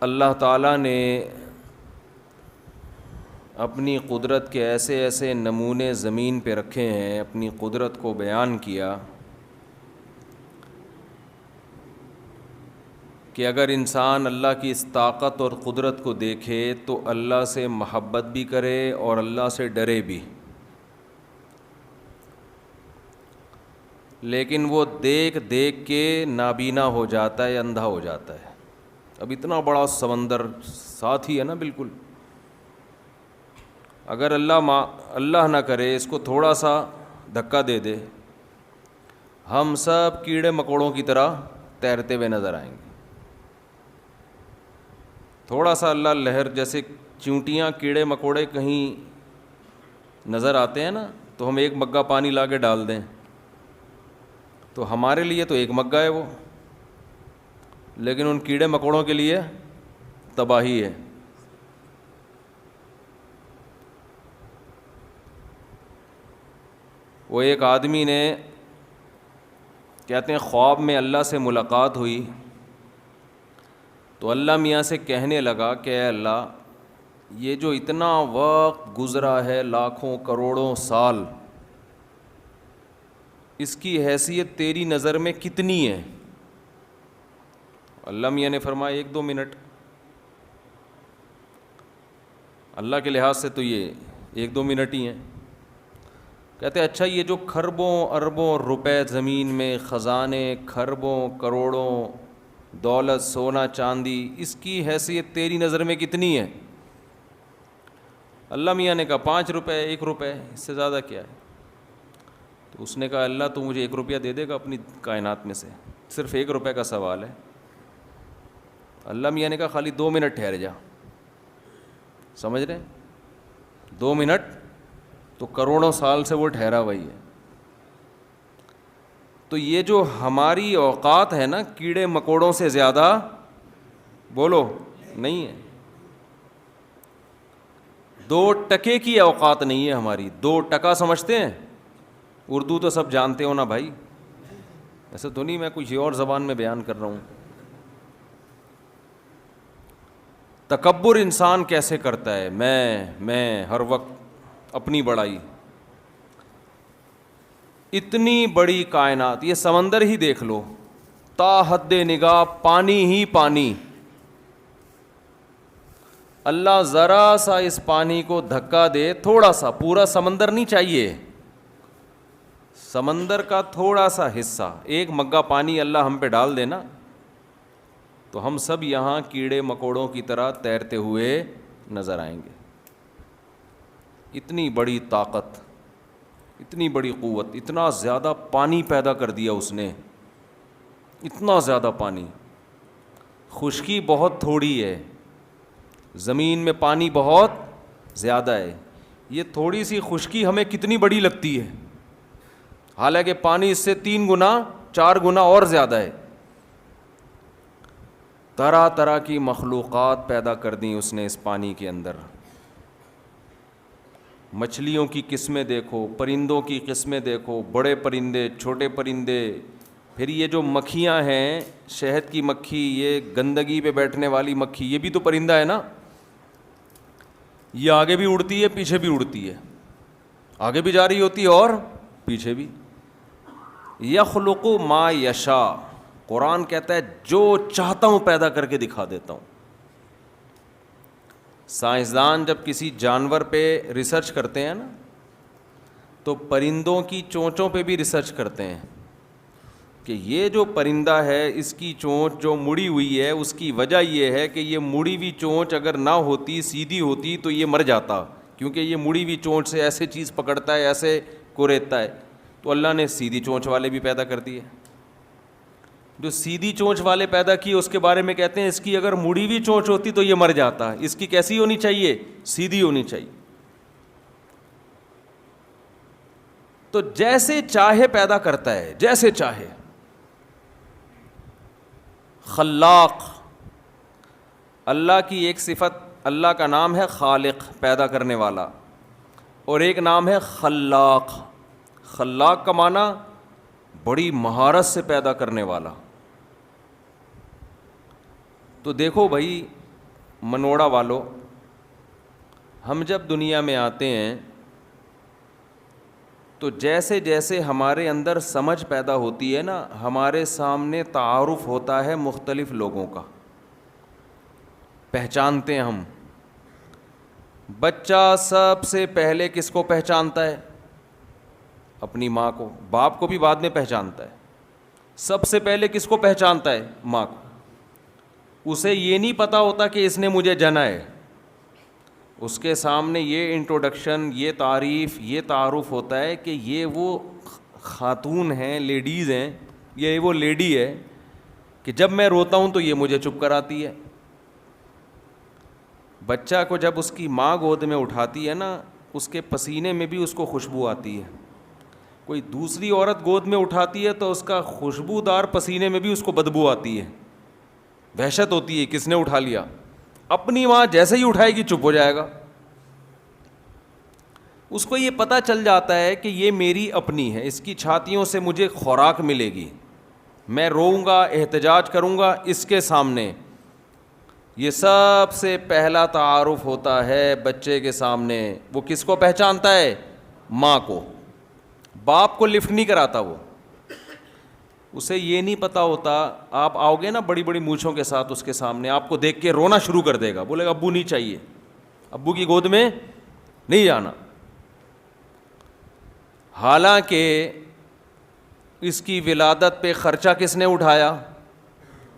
اللہ تعالیٰ نے اپنی قدرت کے ایسے ایسے نمونے زمین پہ رکھے ہیں، اپنی قدرت کو بیان کیا کہ اگر انسان اللہ کی اس طاقت اور قدرت کو دیکھے تو اللہ سے محبت بھی کرے اور اللہ سے ڈرے بھی، لیکن وہ دیکھ دیکھ کے نابینا ہو جاتا ہے، اندھا ہو جاتا ہے۔ اب اتنا بڑا سمندر ساتھ ہی ہے نا بالکل، اگر اللہ نہ کرے اس کو تھوڑا سا دھکا دے دے، ہم سب کیڑے مکوڑوں کی طرح تیرتے ہوئے نظر آئیں گے۔ تھوڑا سا اللہ لہر، جیسے چونٹیاں کیڑے مکوڑے کہیں نظر آتے ہیں نا، تو ہم ایک مگا پانی لا کے ڈال دیں تو ہمارے لیے تو ایک مگا ہے وہ، لیکن ان کیڑے مکوڑوں کے لیے تباہی ہے۔ وہ ایک آدمی نے، کہتے ہیں خواب میں اللہ سے ملاقات ہوئی تو اللہ میاں سے کہنے لگا کہ اے اللہ، یہ جو اتنا وقت گزرا ہے، لاکھوں کروڑوں سال، اس کی حیثیت تیری نظر میں کتنی ہے؟ اللہ میاں نے فرمایا 1-2 منٹ۔ اللہ کے لحاظ سے تو یہ 1-2 منٹ ہی ہیں۔ کہتے ہیں اچھا، یہ جو کھربوں اربوں روپے زمین میں، خزانے خربوں کروڑوں، دولت سونا چاندی، اس کی حیثیت تیری نظر میں کتنی ہے؟ اللہ میاں نے کہا 5 روپے، 1 روپے، اس سے زیادہ کیا ہے؟ تو اس نے کہا اللہ تو مجھے 1 روپیہ دے دے گا اپنی کائنات میں سے، صرف 1 روپے کا سوال ہے۔ اللہ میاں نے کہا خالی 2 منٹ ٹھہر جا۔ سمجھ رہے ہیں؟ 2 منٹ تو کروڑوں سال سے وہ ٹھہرا وہی ہے۔ تو یہ جو ہماری اوقات ہے نا، کیڑے مکوڑوں سے زیادہ بولو نہیں ہے۔ 2 ٹکے کی اوقات نہیں ہے ہماری۔ 2 ٹکا سمجھتے ہیں؟ اردو تو سب جانتے ہو نا بھائی، ایسا تو نہیں میں کچھ اور زبان میں بیان کر رہا ہوں۔ تکبر انسان کیسے کرتا ہے، میں ہر وقت اپنی بڑائی۔ اتنی بڑی کائنات، یہ سمندر ہی دیکھ لو، تا حد نگاہ پانی ہی پانی۔ اللہ ذرا سا اس پانی کو دھکا دے، تھوڑا سا، پورا سمندر نہیں چاہیے، سمندر کا تھوڑا سا حصہ، 1 مگا پانی اللہ ہم پہ ڈال دینا تو ہم سب یہاں کیڑے مکوڑوں کی طرح تیرتے ہوئے نظر آئیں گے۔ اتنی بڑی طاقت، اتنی بڑی قوت، اتنا زیادہ پانی پیدا کر دیا اس نے، اتنا زیادہ پانی۔ خشکی بہت تھوڑی ہے، زمین میں پانی بہت زیادہ ہے۔ یہ تھوڑی سی خشکی ہمیں کتنی بڑی لگتی ہے، حالانکہ پانی اس سے 3 گنا 4 گنا اور زیادہ ہے۔ طرح طرح کی مخلوقات پیدا کر دیں اس نے اس پانی کے اندر۔ مچھلیوں کی قسمیں دیکھو، پرندوں کی قسمیں دیکھو، بڑے پرندے چھوٹے پرندے، پھر یہ جو مکھیاں ہیں، شہد کی مکھی، یہ گندگی پہ بیٹھنے والی مکھی، یہ بھی تو پرندہ ہے نا، یہ آگے بھی اڑتی ہے پیچھے بھی اڑتی ہے، آگے بھی جا رہی ہوتی ہے اور پیچھے بھی۔ یخلق ما یشاء، قرآن کہتا ہے جو چاہتا ہوں پیدا کر کے دکھا دیتا ہوں۔ سائنسدان جب کسی جانور پہ ریسرچ کرتے ہیں نا، تو پرندوں کی چونچوں پہ بھی ریسرچ کرتے ہیں کہ یہ جو پرندہ ہے اس کی چونچ جو مڑی ہوئی ہے، اس کی وجہ یہ ہے کہ یہ مڑی ہوئی چونچ اگر نہ ہوتی، سیدھی ہوتی، تو یہ مر جاتا، کیونکہ یہ مڑی ہوئی چونچ سے ایسے چیز پکڑتا ہے، ایسے کوریتا ہے۔ تو اللہ نے سیدھی چونچ والے بھی پیدا کر دیے۔ جو سیدھی چونچ والے پیدا کیے اس کے بارے میں کہتے ہیں اس کی اگر مڑی ہوئی چونچ ہوتی تو یہ مر جاتا، اس کی کیسی ہونی چاہیے؟ سیدھی ہونی چاہیے۔ تو جیسے چاہے پیدا کرتا ہے، جیسے چاہے۔ خلاق، اللہ کی ایک صفت، اللہ کا نام ہے خالق، پیدا کرنے والا، اور ایک نام ہے خلاق۔ خلاق کا معنی بڑی مہارت سے پیدا کرنے والا۔ تو دیکھو بھائی، منوڑا والوں، ہم جب دنیا میں آتے ہیں تو جیسے جیسے ہمارے اندر سمجھ پیدا ہوتی ہے نا، ہمارے سامنے تعارف ہوتا ہے مختلف لوگوں کا، پہچانتے ہیں ہم۔ بچہ سب سے پہلے کس کو پہچانتا ہے؟ اپنی ماں کو، باپ کو بھی بعد میں پہچانتا ہے، سب سے پہلے کس کو پہچانتا ہے؟ ماں کو۔ اسے یہ نہیں پتا ہوتا کہ اس نے مجھے جنا ہے، اس کے سامنے یہ انٹروڈکشن، یہ تعریف، یہ تعارف ہوتا ہے کہ یہ وہ خاتون ہیں، لیڈیز ہیں، یہ وہ لیڈی ہے کہ جب میں روتا ہوں تو یہ مجھے چپ کراتی ہے۔ بچہ کو جب اس کی ماں گود میں اٹھاتی ہے نا، اس کے پسینے میں بھی اس کو خوشبو آتی ہے۔ کوئی دوسری عورت گود میں اٹھاتی ہے تو اس کا خوشبودار پسینے میں بھی اس کو بدبو آتی ہے، وحشت ہوتی ہے کس نے اٹھا لیا۔ اپنی ماں جیسے ہی اٹھائے گی چپ ہو جائے گا، اس کو یہ پتہ چل جاتا ہے کہ یہ میری اپنی ہے، اس کی چھاتیوں سے مجھے خوراک ملے گی، میں روؤں گا، احتجاج کروں گا اس کے سامنے۔ یہ سب سے پہلا تعارف ہوتا ہے بچے کے سامنے۔ وہ کس کو پہچانتا ہے؟ ماں کو۔ باپ کو لفٹ نہیں کراتا وہ، اسے یہ نہیں پتا ہوتا۔ آپ آؤ گے نا بڑی بڑی مونچھوں کے ساتھ اس کے سامنے، آپ کو دیکھ کے رونا شروع کر دے گا، بولے گا ابو نہیں چاہیے، ابو کی گود میں نہیں جانا۔ حالانکہ اس کی ولادت پہ خرچہ کس نے اٹھایا؟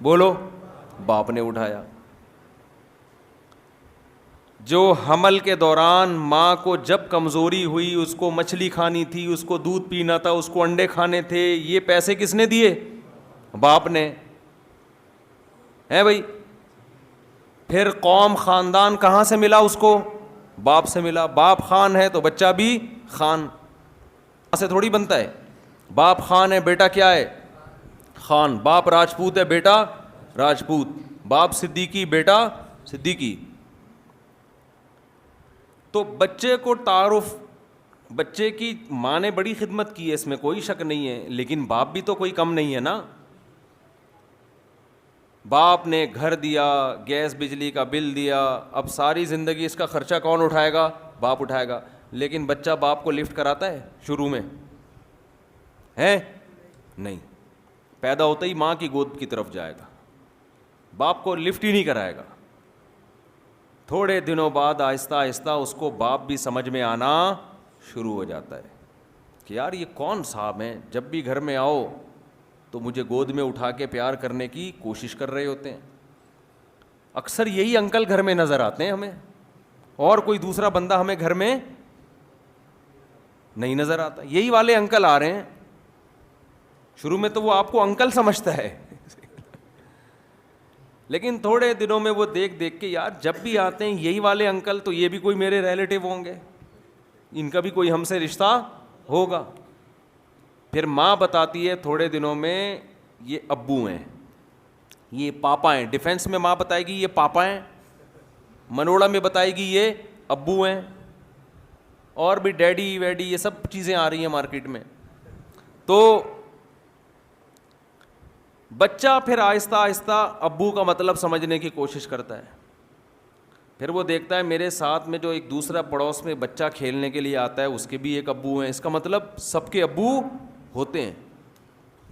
بولو، باپ نے اٹھایا۔ جو حمل کے دوران ماں کو جب کمزوری ہوئی، اس کو مچھلی کھانی تھی، اس کو دودھ پینا تھا، اس کو انڈے کھانے تھے، یہ پیسے کس نے دیے؟ باپ نے، ہے بھائی؟ پھر قوم خاندان کہاں سے ملا اس کو؟ باپ سے ملا۔ باپ خان ہے تو بچہ بھی خان، سے تھوڑی بنتا ہے۔ باپ خان ہے، بیٹا کیا ہے؟ خان۔ باپ راجپوت ہے، بیٹا راجپوت۔ باپ صدیقی، بیٹا صدیقی۔ تو بچے کو تعارف، بچے کی ماں نے بڑی خدمت کی ہے، اس میں کوئی شک نہیں ہے، لیکن باپ بھی تو کوئی کم نہیں ہے نا۔ باپ نے گھر دیا، گیس بجلی کا بل دیا، اب ساری زندگی اس کا خرچہ کون اٹھائے گا؟ باپ اٹھائے گا۔ لیکن بچہ باپ کو لفٹ کراتا ہے شروع میں؟ ہے نہیں، پیدا ہوتا ہی ماں کی گود کی طرف جائے گا، باپ کو لفٹ ہی نہیں کرائے گا۔ تھوڑے دنوں بعد آہستہ آہستہ اس کو باپ بھی سمجھ میں آنا شروع ہو جاتا ہے کہ یار یہ کون صاحب ہیں، جب بھی گھر میں آؤ تو مجھے گود میں اٹھا کے پیار کرنے کی کوشش کر رہے ہوتے ہیں۔ اکثر یہی انکل گھر میں نظر آتے ہیں ہمیں، اور کوئی دوسرا بندہ ہمیں گھر میں نہیں نظر آتا۔ یہی والے انکل آ رہے ہیں۔ شروع میں تو وہ آپ کو انکل سمجھتا ہے، لیکن تھوڑے دنوں میں وہ دیکھ دیکھ کے یار جب بھی آتے ہیں یہی والے انکل، تو یہ بھی کوئی میرے ریلیٹیو ہوں گے، ان کا بھی کوئی ہم سے رشتہ ہوگا۔ پھر ماں بتاتی ہے تھوڑے دنوں میں یہ ابو ہیں، یہ پاپا ہیں۔ ڈیفینس میں ماں بتائے گی یہ پاپا ہیں، منوڑا میں بتائے گی یہ ابو ہیں، اور بھی ڈیڈی ویڈی یہ سب چیزیں آ رہی ہیں مارکیٹ میں۔ تو بچہ پھر آہستہ آہستہ ابو کا مطلب سمجھنے کی کوشش کرتا ہے۔ پھر وہ دیکھتا ہے میرے ساتھ میں جو ایک دوسرا پڑوس میں بچہ کھیلنے کے لیے آتا ہے اس کے بھی ایک ابو ہیں، اس کا مطلب سب کے ابو ہوتے ہیں۔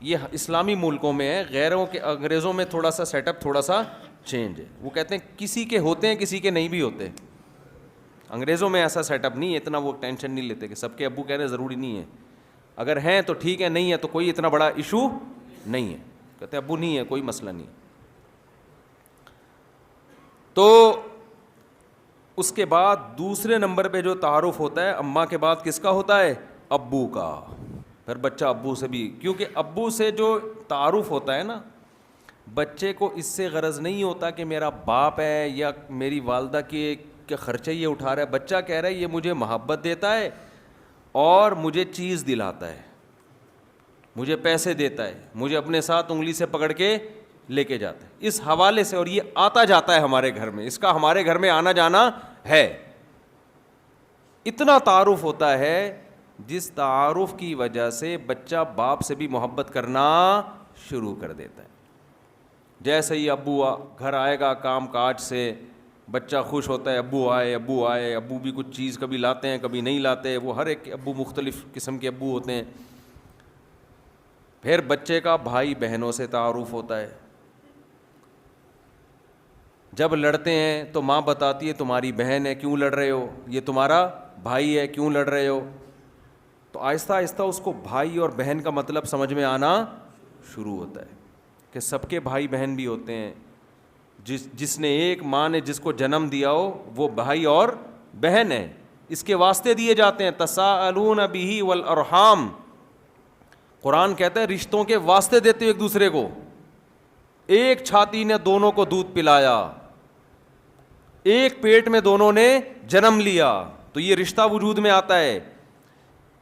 یہ اسلامی ملکوں میں ہے، غیروں کے انگریزوں میں تھوڑا سا سیٹ اپ تھوڑا سا چینج ہے، وہ کہتے ہیں کسی کے ہوتے ہیں کسی کے نہیں بھی ہوتے۔ انگریزوں میں ایسا سیٹ اپ نہیں ہے، اتنا وہ ٹینشن نہیں لیتے کہ سب کے ابو کہنے ضروری نہیں ہے، اگر ہیں تو ٹھیک ہے، نہیں ہے تو کوئی اتنا بڑا ایشو نہیں ہے، کہتے ابو نہیں ہے کوئی مسئلہ نہیں۔ تو اس کے بعد دوسرے نمبر پہ جو تعارف ہوتا ہے اماں کے بعد کس کا ہوتا ہے؟ ابو کا۔ پھر بچہ ابو سے بھی، کیونکہ ابو سے جو تعارف ہوتا ہے نا، بچے کو اس سے غرض نہیں ہوتا کہ میرا باپ ہے یا میری والدہ کے خرچے یہ اٹھا رہا ہے، بچہ کہہ رہا ہے یہ مجھے محبت دیتا ہے اور مجھے چیز دلاتا ہے، مجھے پیسے دیتا ہے، مجھے اپنے ساتھ انگلی سے پکڑ کے لے کے جاتا ہے، اس حوالے سے۔ اور یہ آتا جاتا ہے ہمارے گھر میں، اس کا ہمارے گھر میں آنا جانا ہے۔ اتنا تعارف ہوتا ہے جس تعارف کی وجہ سے بچہ باپ سے بھی محبت کرنا شروع کر دیتا ہے۔ جیسے ہی ابو گھر آئے گا کام کاج سے، بچہ خوش ہوتا ہے ابو آئے ابو آئے، ابو بھی کچھ چیز کبھی لاتے ہیں کبھی نہیں لاتے، وہ ہر ایک ابو مختلف قسم کے ابو ہوتے ہیں۔ پھر بچے کا بھائی بہنوں سے تعارف ہوتا ہے، جب لڑتے ہیں تو ماں بتاتی ہے تمہاری بہن ہے کیوں لڑ رہے ہو، یہ تمہارا بھائی ہے کیوں لڑ رہے ہو، تو آہستہ آہستہ اس کو بھائی اور بہن کا مطلب سمجھ میں آنا شروع ہوتا ہے کہ سب کے بھائی بہن بھی ہوتے ہیں، جس نے ایک ماں نے جس کو جنم دیا ہو وہ بھائی اور بہن ہے، اس کے واسطے دیے جاتے ہیں۔ تساءلون بہ والارحام، قرآن کہتا ہے رشتوں کے واسطے دیتے ہو ایک دوسرے کو، ایک چھاتی نے دونوں کو دودھ پلایا، ایک پیٹ میں دونوں نے جنم لیا، تو یہ رشتہ وجود میں آتا ہے۔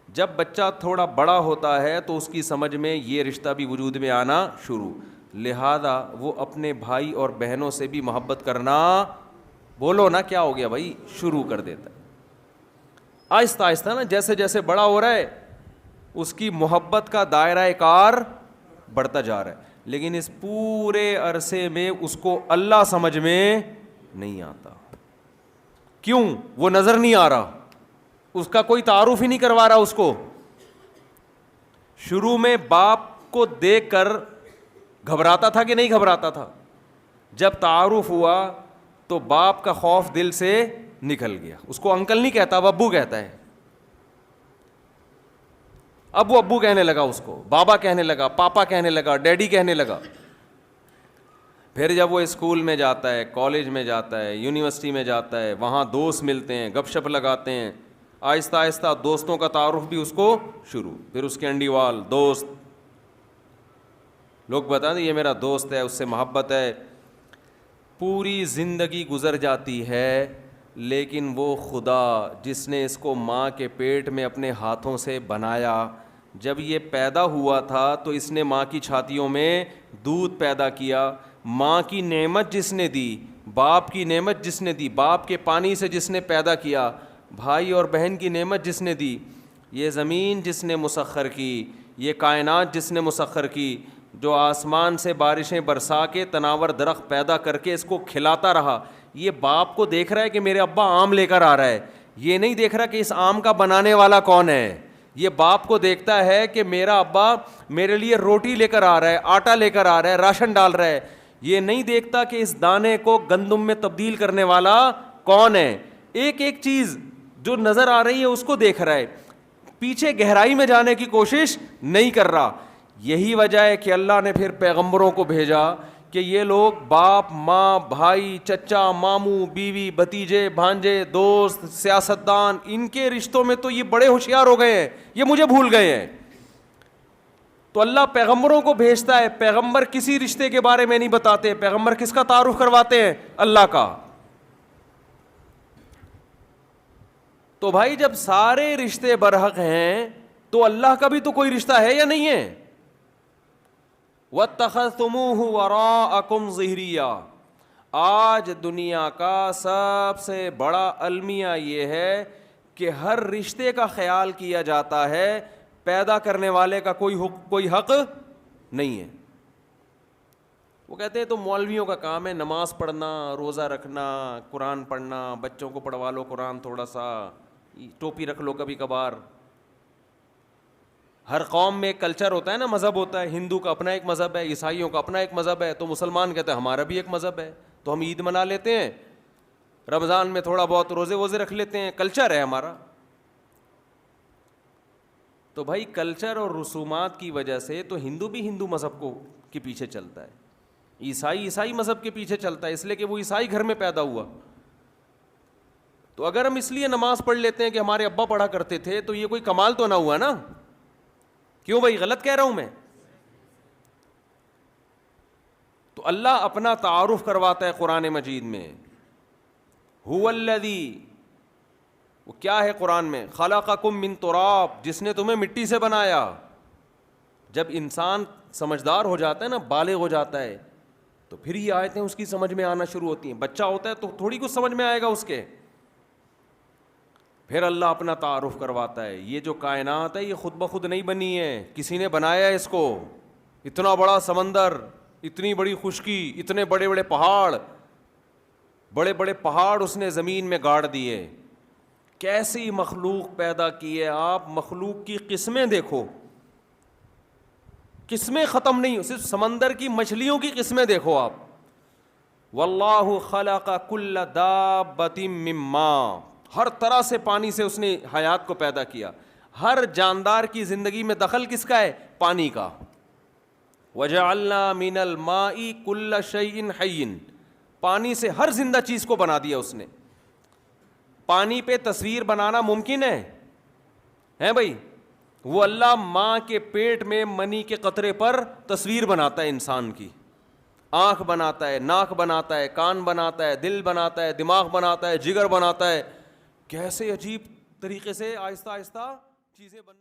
جب بچہ تھوڑا بڑا ہوتا ہے تو اس کی سمجھ میں یہ رشتہ بھی وجود میں آنا شروع، لہذا وہ اپنے بھائی اور بہنوں سے بھی محبت کرنا، بولو نا کیا ہو گیا بھائی، شروع کر دیتا ہے۔ آہستہ آہستہ نا جیسے جیسے بڑا ہو رہا ہے اس کی محبت کا دائرہ کار بڑھتا جا رہا ہے، لیکن اس پورے عرصے میں اس کو اللہ سمجھ میں نہیں آتا۔ کیوں؟ وہ نظر نہیں آ رہا، اس کا کوئی تعارف ہی نہیں کروا رہا اس کو۔ شروع میں باپ کو دیکھ کر گھبراتا تھا کہ نہیں گھبراتا تھا؟ جب تعارف ہوا تو باپ کا خوف دل سے نکل گیا، اس کو انکل نہیں کہتا، اب ابو کہتا ہے، اب وہ ابو کہنے لگا، اس کو بابا کہنے لگا، پاپا کہنے لگا، ڈیڈی کہنے لگا۔ پھر جب وہ اسکول میں جاتا ہے، کالج میں جاتا ہے، یونیورسٹی میں جاتا ہے، وہاں دوست ملتے ہیں، گپ شپ لگاتے ہیں، آہستہ آہستہ دوستوں کا تعارف بھی اس کو شروع، پھر اس کے انڈیوال دوست، لوگ بتاتے ہیں یہ میرا دوست ہے، اس سے محبت ہے۔ پوری زندگی گزر جاتی ہے، لیکن وہ خدا جس نے اس کو ماں کے پیٹ میں اپنے ہاتھوں سے بنایا، جب یہ پیدا ہوا تھا تو اس نے ماں کی چھاتیوں میں دودھ پیدا کیا، ماں کی نعمت جس نے دی، باپ کی نعمت جس نے دی، باپ کے پانی سے جس نے پیدا کیا، بھائی اور بہن کی نعمت جس نے دی، یہ زمین جس نے مسخر کی، یہ کائنات جس نے مسخر کی، جو آسمان سے بارشیں برسا کے تناور درخت پیدا کر کے اس کو کھلاتا رہا، یہ باپ کو دیکھ رہا ہے کہ میرے ابا آم لے کر آ رہا ہے، یہ نہیں دیکھ رہا کہ اس آم کا بنانے والا کون ہے، یہ باپ کو دیکھتا ہے کہ میرا ابا میرے لیے روٹی لے کر آ رہا ہے، آٹا لے کر آ رہا ہے، راشن ڈال رہا ہے، یہ نہیں دیکھتا کہ اس دانے کو گندم میں تبدیل کرنے والا کون ہے۔ ایک ایک چیز جو نظر آ رہی ہے اس کو دیکھ رہا ہے، پیچھے گہرائی میں جانے کی کوشش نہیں کر رہا۔ یہی وجہ ہے کہ اللہ نے پھر پیغمبروں کو بھیجا کہ یہ لوگ باپ ماں بھائی چچا ماموں بیوی بھتیجے بھانجے دوست سیاستدان، ان کے رشتوں میں تو یہ بڑے ہوشیار ہو گئے ہیں، یہ مجھے بھول گئے ہیں۔ تو اللہ پیغمبروں کو بھیجتا ہے، پیغمبر کسی رشتے کے بارے میں نہیں بتاتے، پیغمبر کس کا تعارف کرواتے ہیں؟ اللہ کا۔ تو بھائی جب سارے رشتے برحق ہیں تو اللہ کا بھی تو کوئی رشتہ ہے یا نہیں ہے؟ وَاتَّخَذْتُمُوهُ وَرَاءَكُمْ ظِهْرِيًّا، آج دنیا کا سب سے بڑا المیہ یہ ہے کہ ہر رشتے کا خیال کیا جاتا ہے، پیدا کرنے والے کا کوئی حق نہیں ہے۔ وہ کہتے ہیں تو مولویوں کا کام ہے نماز پڑھنا، روزہ رکھنا، قرآن پڑھنا، بچوں کو پڑھوا لو قرآن، تھوڑا سا ٹوپی رکھ لو کبھی کبھار۔ ہر قوم میں ایک کلچر ہوتا ہے نا، مذہب ہوتا ہے، ہندو کا اپنا ایک مذہب ہے، عیسائیوں کا اپنا ایک مذہب ہے، تو مسلمان کہتے ہیں ہمارا بھی ایک مذہب ہے، تو ہم عید منا لیتے ہیں، رمضان میں تھوڑا بہت روزے ووزے رکھ لیتے ہیں، کلچر ہے ہمارا۔ تو بھائی کلچر اور رسومات کی وجہ سے تو ہندو بھی ہندو مذہب کو کے پیچھے چلتا ہے، عیسائی مذہب کے پیچھے چلتا ہے، اس لیے کہ وہ عیسائی گھر میں پیدا ہوا۔ تو اگر ہم اس لیے نماز پڑھ لیتے ہیں کہ ہمارے ابا پڑھا کرتے تھے تو یہ کوئی کمال تو نہ ہوا نا؟ کیوں بھائی، غلط کہہ رہا ہوں میں؟ تو اللہ اپنا تعارف کرواتا ہے قرآن مجید میں، هو الذی، وہ کیا ہے قرآن میں؟ خلقکم من تراب، جس نے تمہیں مٹی سے بنایا۔ جب انسان سمجھدار ہو جاتا ہے نا، بالغ ہو جاتا ہے، تو پھر یہ آیتیں اس کی سمجھ میں آنا شروع ہوتی ہیں۔ بچہ ہوتا ہے تو تھوڑی کچھ سمجھ میں آئے گا اس کے۔ پھر اللہ اپنا تعارف کرواتا ہے، یہ جو کائنات ہے یہ خود بخود نہیں بنی ہے، کسی نے بنایا ہے اس کو۔ اتنا بڑا سمندر، اتنی بڑی خشکی، اتنے بڑے بڑے پہاڑ، بڑے بڑے پہاڑ اس نے زمین میں گاڑ دیے. کیسی مخلوق پیدا کی ہے آپ, مخلوق کی قسمیں دیکھو, قسمیں ختم نہیں, صرف سمندر کی مچھلیوں کی قسمیں دیکھو آپ. واللہ خلق کل دابۃ من ماء, ہر طرح سے پانی سے اس نے حیات کو پیدا کیا. ہر جاندار کی زندگی میں دخل کس کا ہے؟ پانی کا. وجعلنا من الماء کل شیء حی, پانی سے ہر زندہ چیز کو بنا دیا اس نے. پانی پہ تصویر بنانا ممکن ہے بھائی؟ وہ اللہ ماں کے پیٹ میں منی کے قطرے پر تصویر بناتا ہے انسان کی, آنکھ بناتا ہے, ناک بناتا ہے, کان بناتا ہے, دل بناتا ہے, دماغ بناتا ہے, جگر بناتا ہے. کیسے عجیب طریقے سے آہستہ آہستہ چیزیں بننا.